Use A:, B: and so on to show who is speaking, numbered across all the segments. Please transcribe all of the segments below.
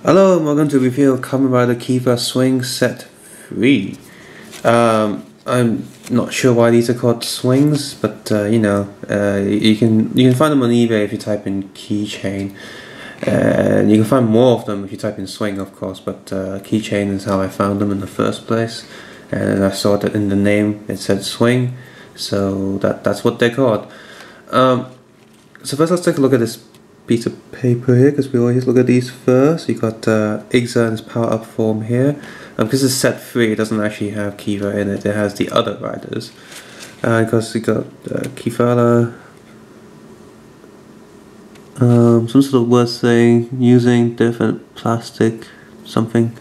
A: Hello, and welcome to review Kamen Rider Kiva Swing Set 3. I'm not sure why these are called swings, but you can find them on eBay if you type in keychain. And you can find more of them if you type in swing, of course, but keychain is how I found them in the first place. And I saw that in the name it said swing, so that's what they're called. So first let's take a look at this piece of paper here, because we always look at these first. You got Ixa in its power up form here. Because it's set 3, it doesn't actually have Kiva in it, it has the other riders. Because you got Kivala, some sort of word saying, using different plastic something,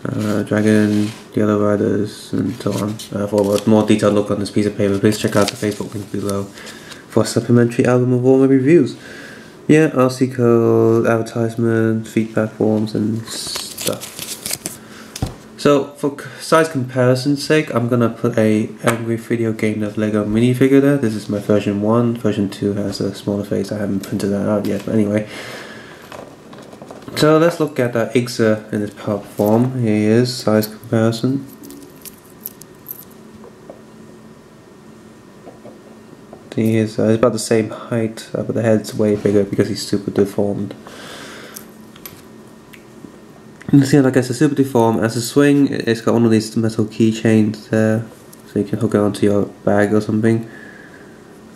A: dragon, the other riders, and so on. For a more detailed look on this piece of paper, please check out the Facebook link below for a supplementary album of all my reviews. Yeah, RC code, advertisement, feedback forms, and stuff. So, for size comparison's sake, I'm gonna put a Angry Video Game Nerd Lego minifigure there. This is my version 1. Version 2 has a smaller face. I haven't printed that out yet, but anyway. So let's look at Ixa in its power form. Here he is, size comparison. He is about the same height, but the head's way bigger because he's super deformed. You can see, like I said, super deformed. As a swing, it's got one of these metal keychains there, so you can hook it onto your bag or something.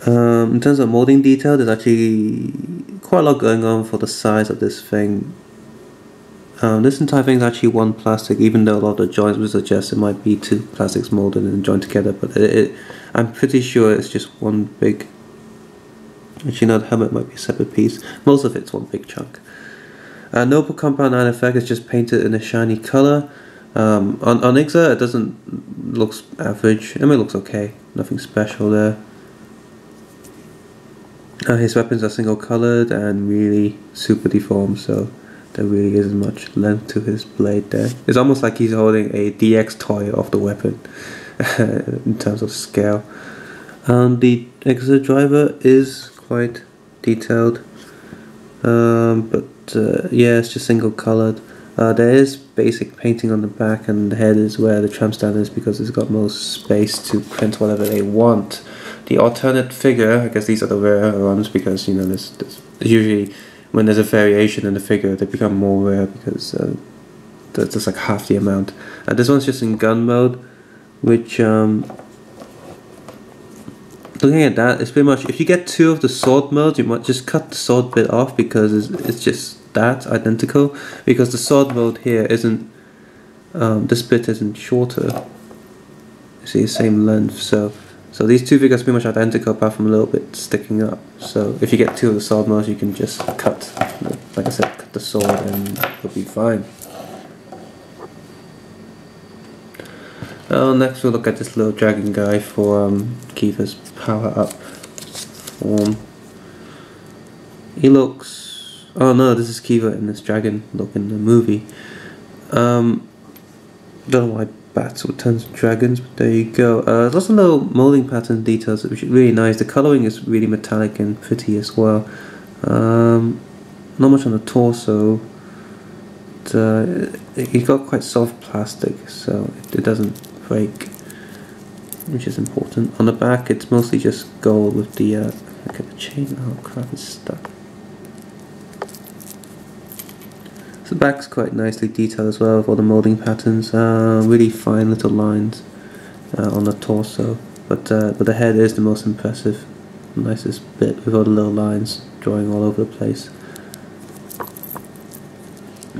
A: In terms of molding detail, there's actually quite a lot going on for the size of this thing. This entire thing is actually one plastic, even though a lot of the joints would suggest it might be two plastics molded and joined together, but I'm pretty sure it's just one big... Actually no, the helmet might be a separate piece. Most of it's one big chunk. No compound iron effect, it's just painted in a shiny colour. On Ixa it doesn't look average, I mean it looks okay, nothing special there. His weapons are single coloured and really super deformed, so there really isn't much length to his blade there. It's almost like he's holding a DX toy of the weapon in terms of scale. The Ixa driver is quite detailed, but yeah, it's just single coloured. There is basic painting on the back, and the head is where the tramp stand is because it's got most space to print whatever they want. The alternate figure, I guess these are the rare ones because, you know, there's usually when there's a variation in the figure they become more rare because there's just like half the amount. This one's just in gun mode, which looking at that, it's pretty much, if you get two of the sword modes, you might just cut the sword bit off because it's just that identical, because the sword mode here isn't, this bit isn't shorter, you see the same length, so these two figures are pretty much identical apart from a little bit sticking up. So if you get two of the sword modes, you can just cut, like I said, cut the sword and it'll be fine. Next we'll look at this little dragon guy for Kiva's power up form. He looks... oh no, this is Kiva in this dragon look in the movie. Don't know why bats would turn to dragons, but there you go. There's lots of little molding pattern details which are really nice. The colouring is really metallic and pretty as well. Not much on the torso. He's got quite soft plastic, so it doesn't break, which is important. On the back it's mostly just gold with the look at the chain. Oh crap, it's stuck. So the back's quite nicely detailed as well with all the molding patterns. Really fine little lines on the torso, but the head is the most impressive, nicest bit with all the little lines drawing all over the place.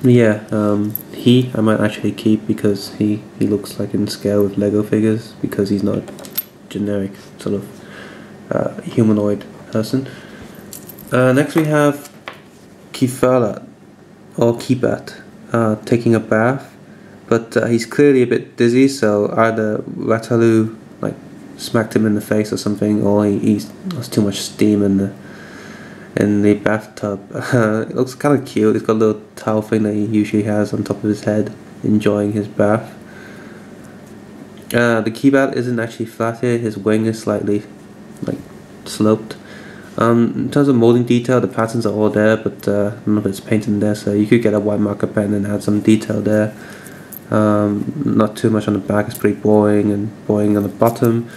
A: Yeah, I might actually keep because he looks like in scale with Lego figures, because he's not a generic sort of humanoid person. Next we have Kivat or Kivat taking a bath, but he's clearly a bit dizzy, so either Ratalu like smacked him in the face or something, or he lost too much steam in the bathtub. It looks kind of cute. He's got a little towel thing that he usually has on top of his head, enjoying his bath. The Kivat isn't actually flat here. His wing is slightly like sloped. In terms of molding detail, the patterns are all there, but none of it's painted in there, so you could get a white marker pen and add some detail there. Not too much on the back, it's pretty boring, and boring on the bottom.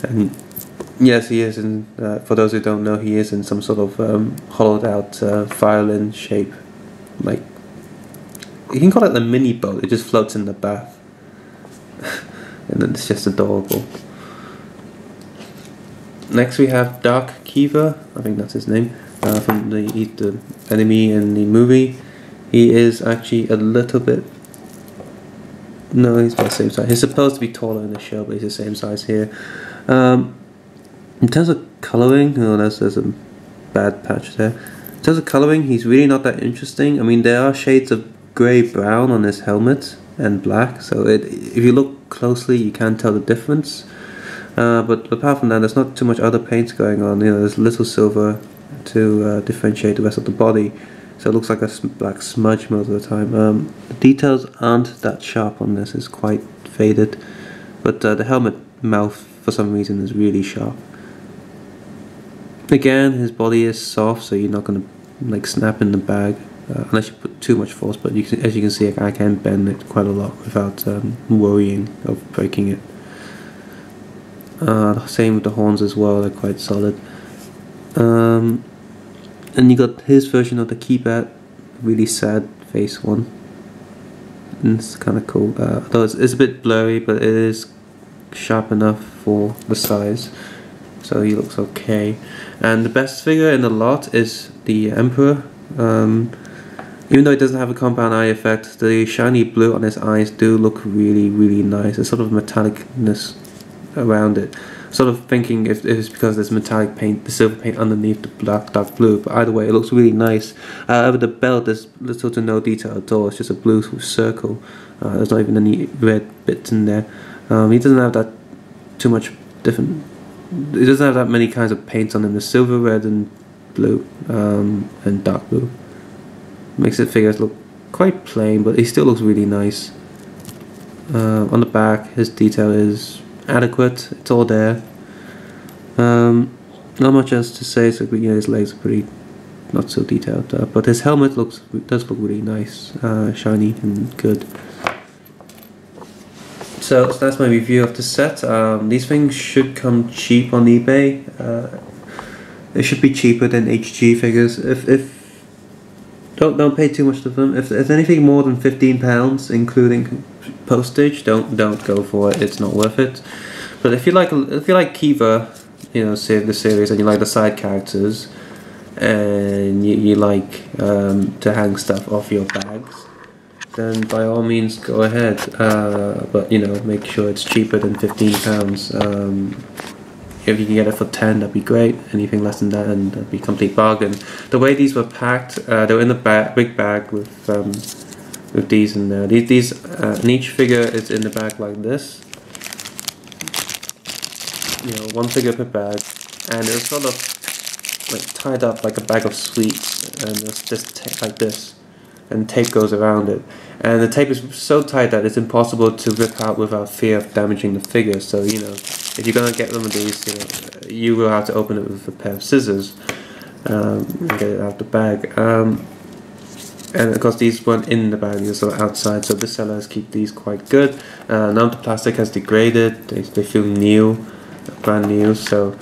A: And yes, he is in, for those who don't know, he is in some sort of hollowed out violin shape. Like, you can call it a mini boat, it just floats in the bath. And then it's just adorable. Next we have Dark Kiva, I think that's his name, from the enemy in the movie. He is actually a little bit... No, he's about the same size. He's supposed to be taller in the show, but he's the same size here. In terms of colouring, oh, there's a bad patch there. In terms of colouring, he's really not that interesting. I mean, there are shades of grey-brown on his helmet and black, so if you look closely, you can tell the difference. But apart from that, there's not too much other paints going on. You know, there's little silver to differentiate the rest of the body, so it looks like a black smudge most of the time. The details aren't that sharp on this; it's quite faded. But the helmet mouth, for some reason, is really sharp. Again, his body is soft, so you're not gonna like snap in the bag unless you put too much force. But as you can see, I can bend it quite a lot without worrying of breaking it. Same with the horns as well, they're quite solid. And you got his version of the Kivat, really sad face one. And it's kind of cool, though it's a bit blurry, but it is sharp enough for the size, so he looks okay. And the best figure in the lot is the Emperor. Even though it doesn't have a compound eye effect, the shiny blue on his eyes do look really, really nice. There's sort of metallicness around it. Sort of thinking if it's because there's metallic paint, the silver paint underneath the dark blue, but either way it looks really nice. Over the belt there's little to no detail at all, it's just a blue circle. There's not even any red bits in there. He doesn't have that too much different, he doesn't have that many kinds of paints on him. There's silver, red and blue, and dark blue. Makes it figures look quite plain, but he still looks really nice. On the back his detail is adequate, it's all there. Not much else to say, so you know, his legs are pretty not so detailed, but his helmet does look really nice, shiny and good. So that's my review of the set. These things should come cheap on eBay. They should be cheaper than HG figures. If don't pay too much for them. If there's anything more than £15, including postage, don't go for it. It's not worth it. But if you like Kiva, you know, the series, and you like the side characters, and you like to hang stuff off your bags, then by all means go ahead. But you know, make sure it's cheaper than £15. If you can get it for 10, that'd be great. Anything less than that, and that'd be a complete bargain. The way these were packed, they were in the big bag with these in there. And each figure is in the bag like this. You know, one figure per bag, and it was sort of like tied up like a bag of sweets, and it's just like this, and tape goes around it. And the tape is so tight that it's impossible to rip out without fear of damaging the figure. So you know, if you're gonna get one of these, you know, you will have to open it with a pair of scissors and get it out the bag. And of course these weren't in the bag, these are outside, so the sellers keep these quite good. Now the plastic has degraded, they feel new, brand new, so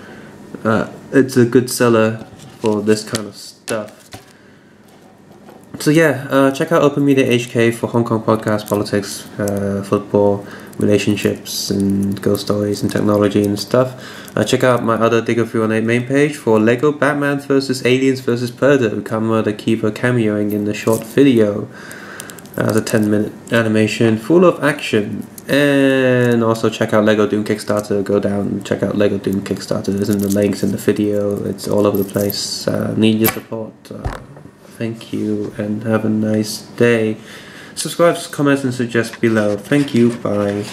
A: it's a good seller for this kind of stuff. So yeah, check out Open Media HK for Hong Kong podcast, politics, football, relationships and ghost stories and technology and stuff. Check out my other Digger 318 main page for Lego Batman vs Aliens vs Predator, Kamen the Kiva cameoing in the short video. As a 10-minute animation full of action. And also check out Lego Doom Kickstarter. Go down and check out Lego Doom Kickstarter. There's in the links in the video. It's all over the place. Need your support. Thank you and have a nice day. Subscribe, comment and suggest below. Thank you. Bye.